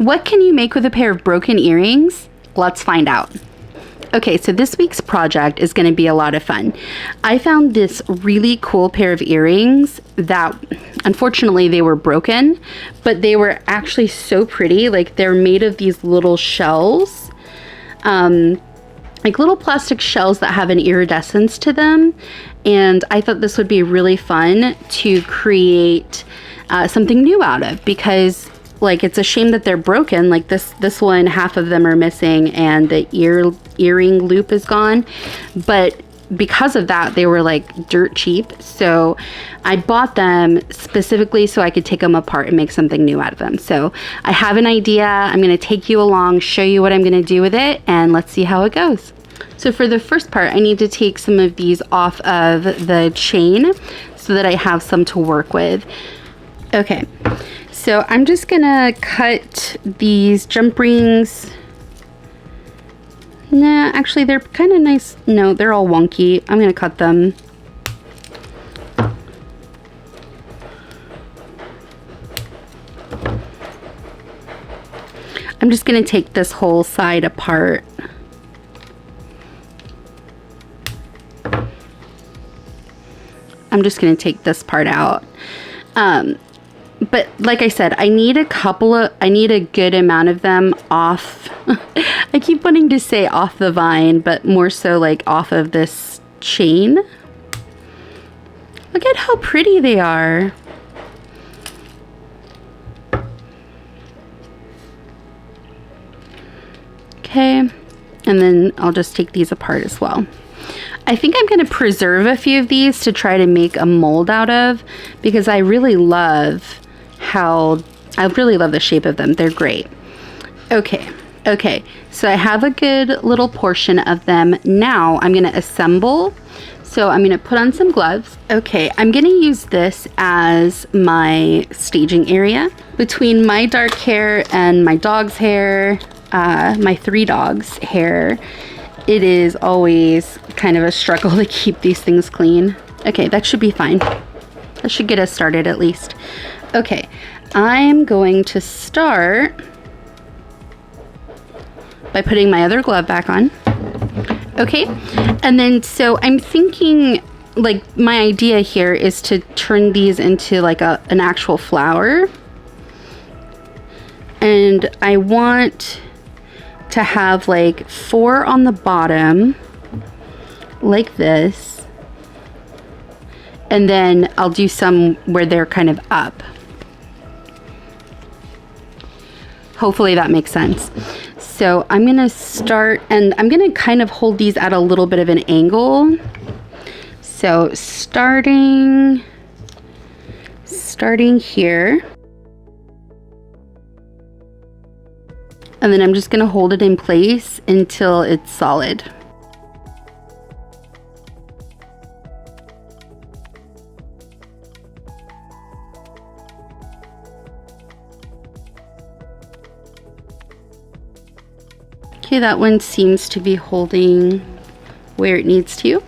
What can you make with a pair of broken earrings? Let's find out. Okay, so this week's project is going to be a lot of fun. I found this really cool pair of earrings that, unfortunately, they were broken, but they were actually so pretty. Like, they're made of these little shells, like little plastic shells that have an iridescence to them. And I thought this would be really fun to create something new out of, because like, it's a shame that they're broken. Like this one, half of them are missing and the earring loop is gone. But because of that, they were like dirt cheap. So I bought them specifically so I could take them apart and make something new out of them. So I have an idea. I'm going to take you along, show you what I'm going to do with it, and let's see how it goes. So for the first part, I need to take some of these off of the chain so that I have some to work with. Okay. So I'm just gonna cut these jump rings. Nah, actually they're kind of nice. No, they're all wonky. I'm gonna cut them. I'm just gonna take this whole side apart. I'm just gonna take this part out. But like I said, I need a good amount of them off. I keep wanting to say off the vine, but more so like off of this chain. Look at how pretty they are. Okay, and then I'll just take these apart as well. I think I'm going to preserve a few of these to try to make a mold out of, because I really love the shape of them. They're great. Okay, so I have a good little portion of them. Now I'm going to assemble. So I'm going to put on some gloves. Okay, I'm going to use this as my staging area. Between my dark hair and my dog's hair, my 3 dogs' hair, it is always kind of a struggle to keep these things clean. Okay, that should be fine. That should get us started at least. Okay, I'm going to start by putting my other glove back on. Okay, and then so I'm thinking, like, my idea here is to turn these into like an actual flower. And I want to have like 4 on the bottom, like this. And then I'll do some where they're kind of up. Hopefully that makes sense. So I'm gonna start, and I'm gonna kind of hold these at a little bit of an angle. So starting here. And then I'm just gonna hold it in place until it's solid. Okay, that one seems to be holding where it needs to.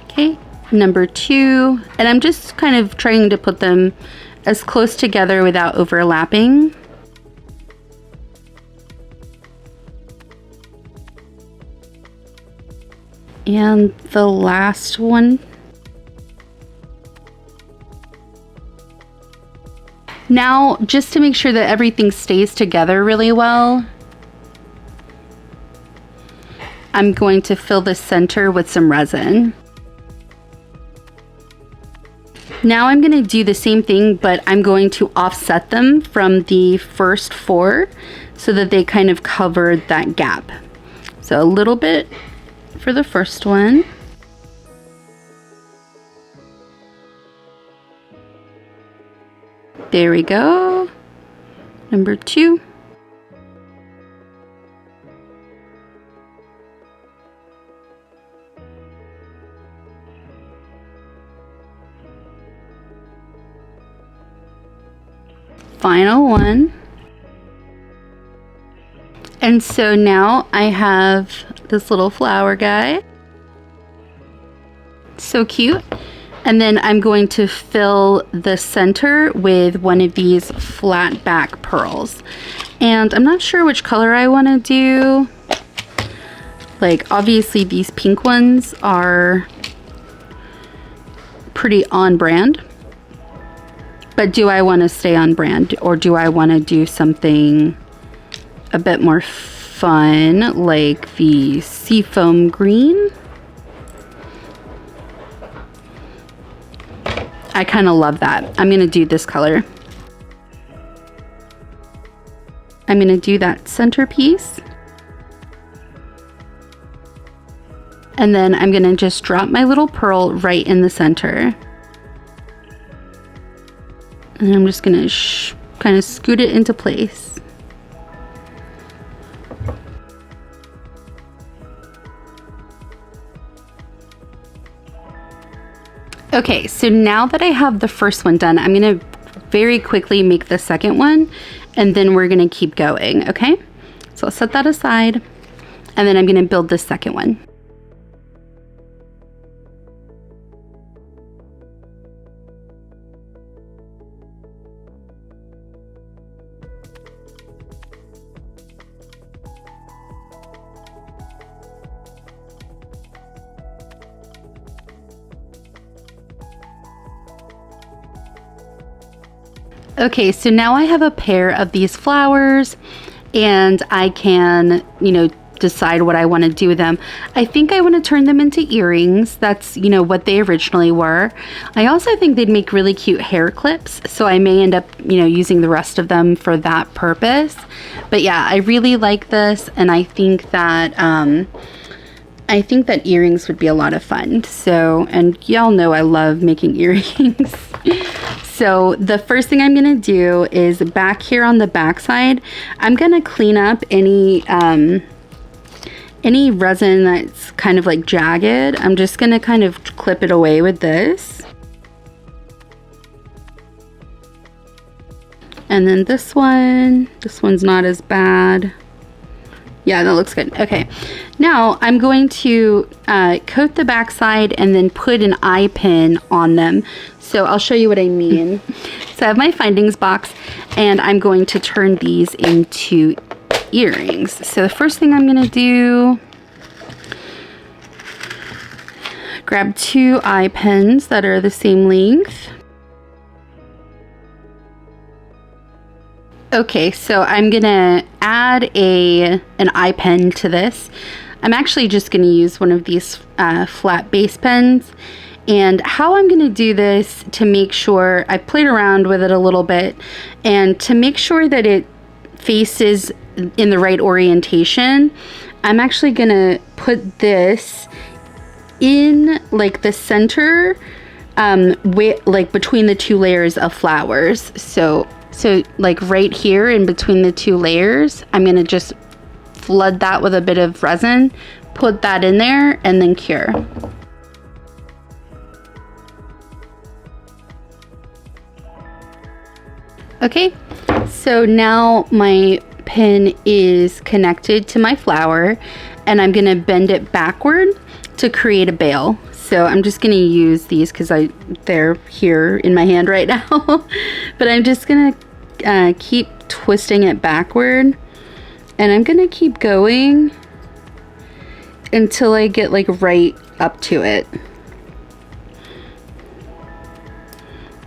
Okay, number 2, and I'm just kind of trying to put them as close together without overlapping. And the last one. Now, just to make sure that everything stays together really well, I'm going to fill the center with some resin. Now I'm going to do the same thing, but I'm going to offset them from the first 4 so that they kind of cover that gap. So a little bit for the first one. There we go. Number 2. Final one. And so now I have this little flower guy. So cute. And then I'm going to fill the center with one of these flat back pearls. And I'm not sure which color I want to do. Like, obviously these pink ones are pretty on brand. But do I want to stay on brand, or do I want to do something a bit more fun, like the seafoam green? I kind of love that. I'm going to do this color. I'm going to do that centerpiece. And then I'm going to just drop my little pearl right in the center. And I'm just going to kind of scoot it into place. Okay, so now that I have the first one done, I'm going to very quickly make the second one, and then we're going to keep going, okay? So I'll set that aside, and then I'm going to build the second one. Okay, so now I have a pair of these flowers, and I can, you know, decide what I want to do with them. I think I want to turn them into earrings. That's, you know, what they originally were. I also think they'd make really cute hair clips, so I may end up, you know, using the rest of them for that purpose. But yeah, I really like this, and I think that earrings would be a lot of fun. So, and y'all know I love making earrings. So the first thing I'm going to do is back here on the back side, I'm going to clean up any resin that's kind of like jagged. I'm just going to kind of clip it away with this. And then this one's not as bad. Yeah, that looks good. Okay, now I'm going to coat the backside and then put an eye pin on them. So I'll show you what I mean. So I have my findings box, and I'm going to turn these into earrings. So the first thing I'm going to do, grab 2 eye pins that are the same length. Okay, so I'm gonna add an eye pen to this. I'm actually just gonna use one of these flat base pens. And how I'm gonna do this to make sure, I played around with it a little bit, and to make sure that it faces in the right orientation, I'm actually gonna put this in like the center, like between the 2 layers of flowers. So like right here in between the 2 layers, I'm gonna just flood that with a bit of resin, put that in there, and then cure. Okay, so now my pin is connected to my flower, and I'm gonna bend it backward to create a bail. So I'm just gonna use these because they're here in my hand right now. But I'm just gonna keep twisting it backward, and I'm gonna keep going until I get like right up to it.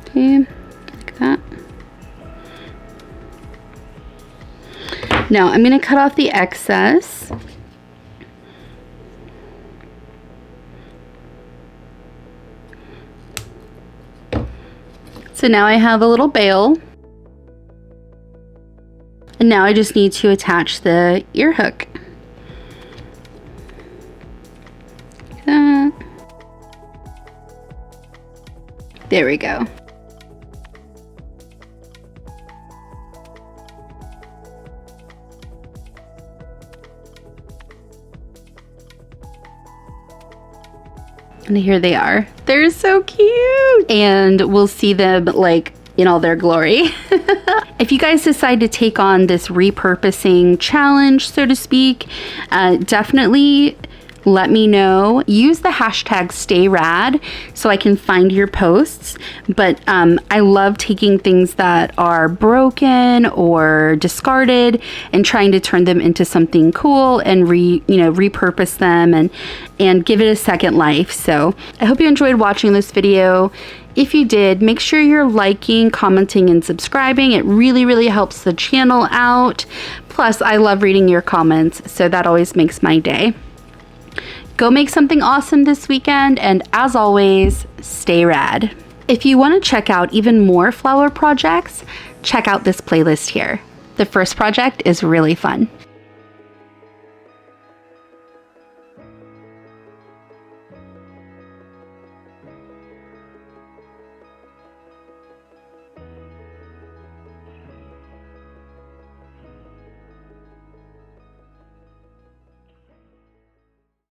Okay, like that. Now I'm gonna cut off the excess. So now I have a little bail. And now I just need to attach the ear hook. Like that. There we go. And here they are. They're so cute. And we'll see them like in all their glory. If you guys decide to take on this repurposing challenge, so to speak, definitely let me know. Use the hashtag #StayRad so I can find your posts. But I love taking things that are broken or discarded and trying to turn them into something cool and repurpose them and give it a second life. So I hope you enjoyed watching this video. If you did, make sure you're liking, commenting, and subscribing. It really, really helps the channel out. Plus, I love reading your comments, so that always makes my day. Go make something awesome this weekend, and as always, stay rad. If you want to check out even more flower projects, check out this playlist here. The first project is really fun.